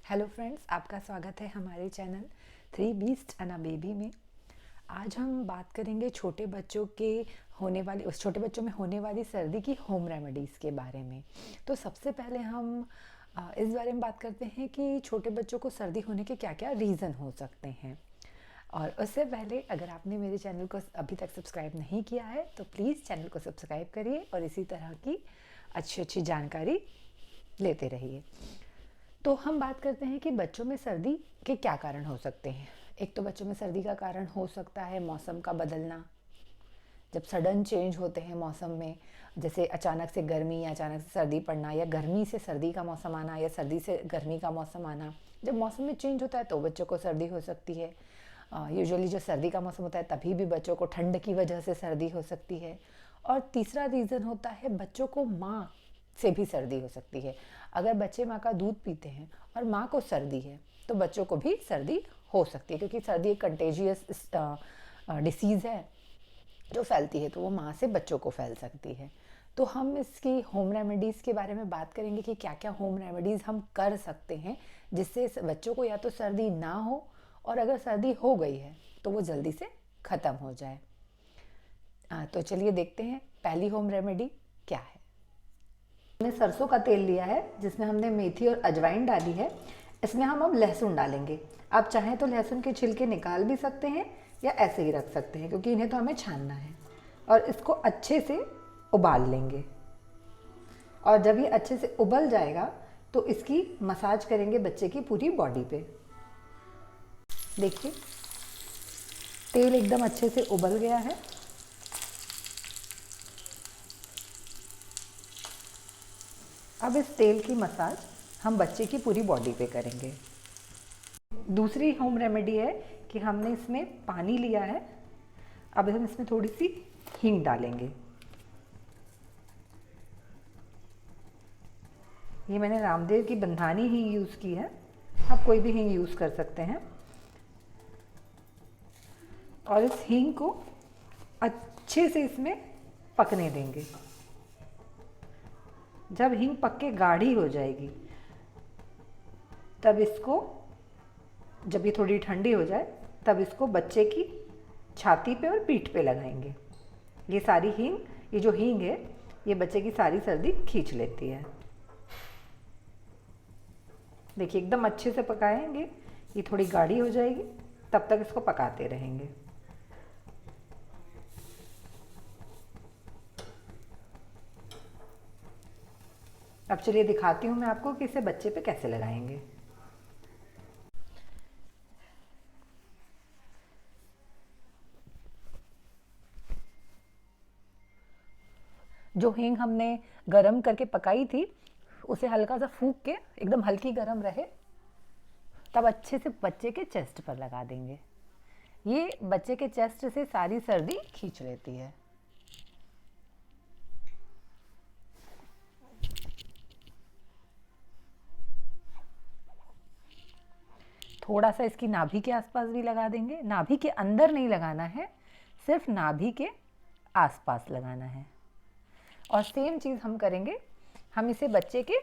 Hello friends, आपका स्वागत है हमारे channel three beast and a baby में। आज हम बात करेंगे छोटे बच्चों में होने वाली सर्दी की होम रेमेडीज़ के बारे में। तो सबसे पहले हम इस बारे में बात करते हैं कि छोटे बच्चों को सर्दी होने के क्या क्या रीज़न हो सकते हैं। और उससे पहले अगर आपने मेरे चैनल को अभी तक सब्सक्राइब नहीं किया है तो प्लीज़ चैनल को सब्सक्राइब करिए और इसी तरह की अच्छी अच्छी जानकारी लेते रहिए। तो हम बात करते हैं कि बच्चों में सर्दी के क्या कारण हो सकते हैं। एक तो बच्चों में सर्दी का कारण हो सकता है मौसम का बदलना। जब सडन चेंज होते हैं मौसम में, जैसे अचानक से गर्मी या अचानक से सर्दी पड़ना, या गर्मी से सर्दी का मौसम आना, या सर्दी से गर्मी का मौसम आना, जब मौसम में चेंज होता है तो बच्चों को सर्दी हो सकती है। यूजुअली जो सर्दी का मौसम होता है तभी भी बच्चों को ठंड की वजह से सर्दी हो सकती है। और तीसरा रीज़न होता है बच्चों को माँ से भी सर्दी हो सकती है। अगर बच्चे माँ का दूध पीते हैं और माँ को सर्दी है तो बच्चों को भी सर्दी हो सकती है, क्योंकि सर्दी एक कंटेजियस डिसीज़ है जो फैलती है, तो वो माँ से बच्चों को फैल सकती है। तो हम इसकी होम रेमेडीज़ के बारे में बात करेंगे कि क्या क्या होम रेमेडीज़ हम कर सकते हैं जिससे बच्चों को या तो सर्दी ना हो, और अगर सर्दी हो गई है तो वो जल्दी से ख़त्म हो जाए। तो चलिए देखते हैं पहली होम रेमेडी क्या है। हमने सरसों का तेल लिया है जिसमें हमने मेथी और अजवाइन डाली है। इसमें हम अब लहसुन डालेंगे। आप चाहें तो लहसुन के छिलके निकाल भी सकते हैं या ऐसे ही रख सकते हैं, क्योंकि इन्हें तो हमें छानना है। और इसको अच्छे से उबाल लेंगे, और जब ये अच्छे से उबल जाएगा तो इसकी मसाज करेंगे बच्चे की पूरी बॉडी पे। देखिए तेल एकदम अच्छे से उबल गया है। अब इस तेल की मसाज हम बच्चे की पूरी बॉडी पे करेंगे। दूसरी होम रेमेडी है कि हमने इसमें पानी लिया है। अब हम इसमें थोड़ी सी हींग डालेंगे। ये मैंने रामदेव की बंधानी हींग यूज़ की है, आप कोई भी हींग यूज़ कर सकते हैं। और इस हींग को अच्छे से इसमें पकने देंगे। जब हींग पक के गाढ़ी हो जाएगी तब इसको, जब ये थोड़ी ठंडी हो जाए तब इसको बच्चे की छाती पे और पीठ पे लगाएंगे। ये सारी हींग, ये जो हींग है ये बच्चे की सारी सर्दी खींच लेती है। देखिए एकदम अच्छे से पकाएंगे, ये थोड़ी गाढ़ी हो जाएगी तब तक इसको पकाते रहेंगे। अब चलिए दिखाती हूँ मैं आपको कि इसे बच्चे पे कैसे लगाएंगे। जो हींग हमने गरम करके पकाई थी उसे हल्का सा फूंक के, एकदम हल्की गरम रहे तब अच्छे से बच्चे के चेस्ट पर लगा देंगे। ये बच्चे के चेस्ट से सारी सर्दी खींच लेती है। थोड़ा सा इसकी नाभि के आसपास भी लगा देंगे। नाभि के अंदर नहीं लगाना है, सिर्फ नाभि के आसपास लगाना है। और सेम चीज़ हम करेंगे, हम इसे बच्चे के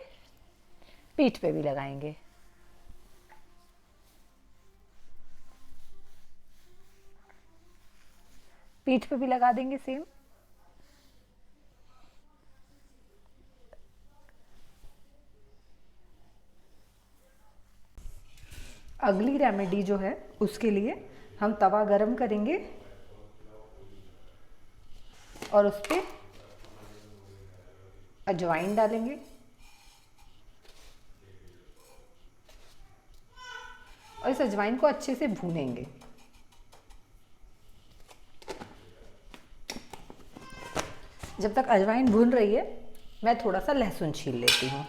पीठ पे भी लगाएंगे। पीठ पे भी लगा देंगे सेम। अगली रेमेडी जो है उसके लिए हम तवा गरम करेंगे और उस पर अजवाइन डालेंगे और इस अजवाइन को अच्छे से भूनेंगे। जब तक अजवाइन भून रही है मैं थोड़ा सा लहसुन छील लेती हूँ।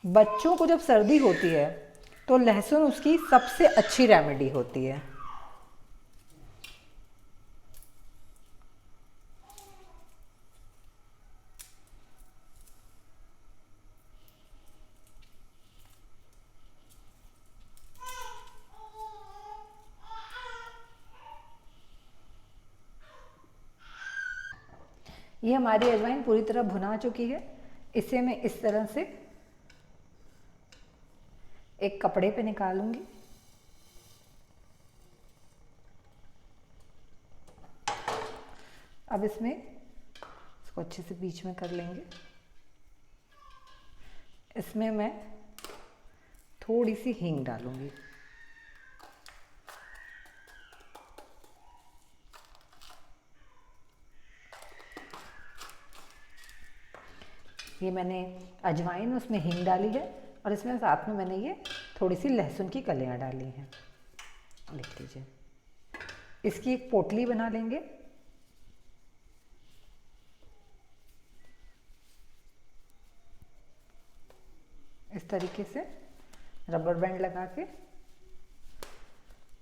बच्चों को जब सर्दी होती है तो लहसुन उसकी सबसे अच्छी रेमेडी होती है। ये हमारी अजवाइन पूरी तरह भुना चुकी है। इसे मैं इस तरह से एक कपड़े पे निकालूंगी। अब इसमें इसको अच्छे से बीच में कर लेंगे। इसमें मैं थोड़ी सी हींग डालूंगी। ये मैंने अजवाइन उसमें हींग डाली है और इसमें साथ में मैंने ये थोड़ी सी लहसुन की कलियां डाली हैं। देख लीजिए। इसकी एक पोटली बना लेंगे। इस तरीके से रबर बैंड लगा के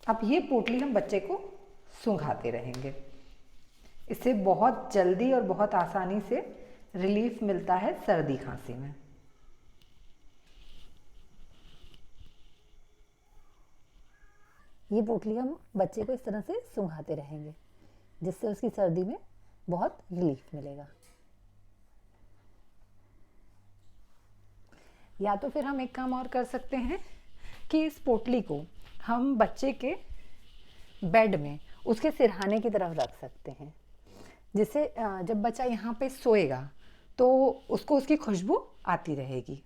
अब ये पोटली हम बच्चे को सूंघाते रहेंगे। इससे बहुत जल्दी और बहुत आसानी से रिलीफ मिलता है सर्दी खांसी में। ये पोटली हम बच्चे को इस तरह से सूंघाते रहेंगे जिससे उसकी सर्दी में बहुत रिलीफ मिलेगा। या तो फिर हम एक काम और कर सकते हैं कि इस पोटली को हम बच्चे के बेड में उसके सिरहाने की तरफ रख सकते हैं, जिससे जब बच्चा यहाँ पे सोएगा तो उसको उसकी खुशबू आती रहेगी।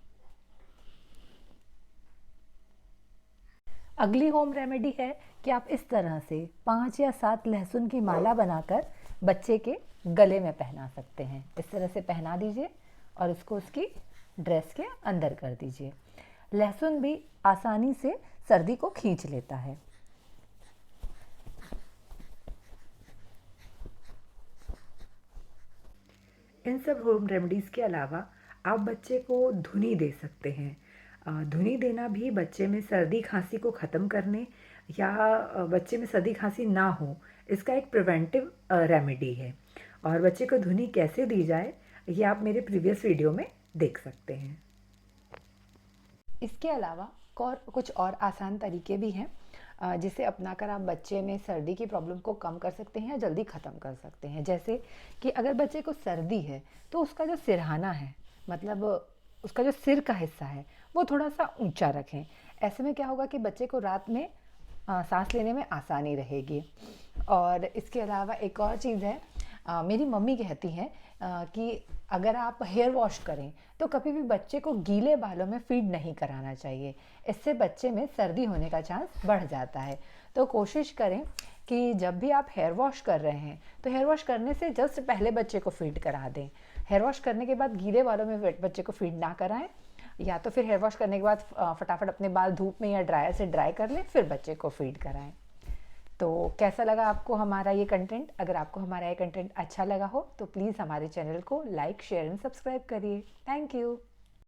अगली होम रेमेडी है कि आप इस तरह से 5 या 7 लहसुन की माला बनाकर बच्चे के गले में पहना सकते हैं। इस तरह से पहना दीजिए और इसको उसकी ड्रेस के अंदर कर दीजिए। लहसुन भी आसानी से सर्दी को खींच लेता है। इन सब होम रेमेडीज़ के अलावा आप बच्चे को धुनी दे सकते हैं। धुनी देना भी बच्चे में सर्दी खांसी को ख़त्म करने या बच्चे में सर्दी खांसी ना हो, इसका एक प्रिवेंटिव रेमेडी है। और बच्चे को धुनी कैसे दी जाए ये आप मेरे प्रीवियस वीडियो में देख सकते हैं। इसके अलावा कुछ और आसान तरीके भी हैं जिसे अपनाकर आप बच्चे में सर्दी की प्रॉब्लम को कम कर सकते हैं या जल्दी ख़त्म कर सकते हैं। जैसे कि अगर बच्चे को सर्दी है तो उसका जो सिरहाना है, मतलब उसका जो सिर का हिस्सा है, वो थोड़ा सा ऊंचा रखें। ऐसे में क्या होगा कि बच्चे को रात में सांस लेने में आसानी रहेगी। और इसके अलावा एक और चीज़ है, मेरी मम्मी कहती हैं कि अगर आप हेयर वॉश करें तो कभी भी बच्चे को गीले बालों में फीड नहीं कराना चाहिए। इससे बच्चे में सर्दी होने का चांस बढ़ जाता है। तो कोशिश करें कि जब भी आप हेयर वॉश कर रहे हैं तो हेयर वॉश करने से जस्ट पहले बच्चे को फीड करा दें। हेयर वॉश करने के बाद गीले बालों में बच्चे को फीड ना कराएं, या तो फिर हेयर वॉश करने के बाद फटाफट अपने बाल धूप में या ड्रायर से ड्राई कर लें, फिर बच्चे को फीड कराएं। तो कैसा लगा आपको हमारा ये कंटेंट? अगर आपको हमारा ये कंटेंट अच्छा लगा हो तो प्लीज़ हमारे चैनल को लाइक, शेयर एंड सब्सक्राइब करिए। Thank you.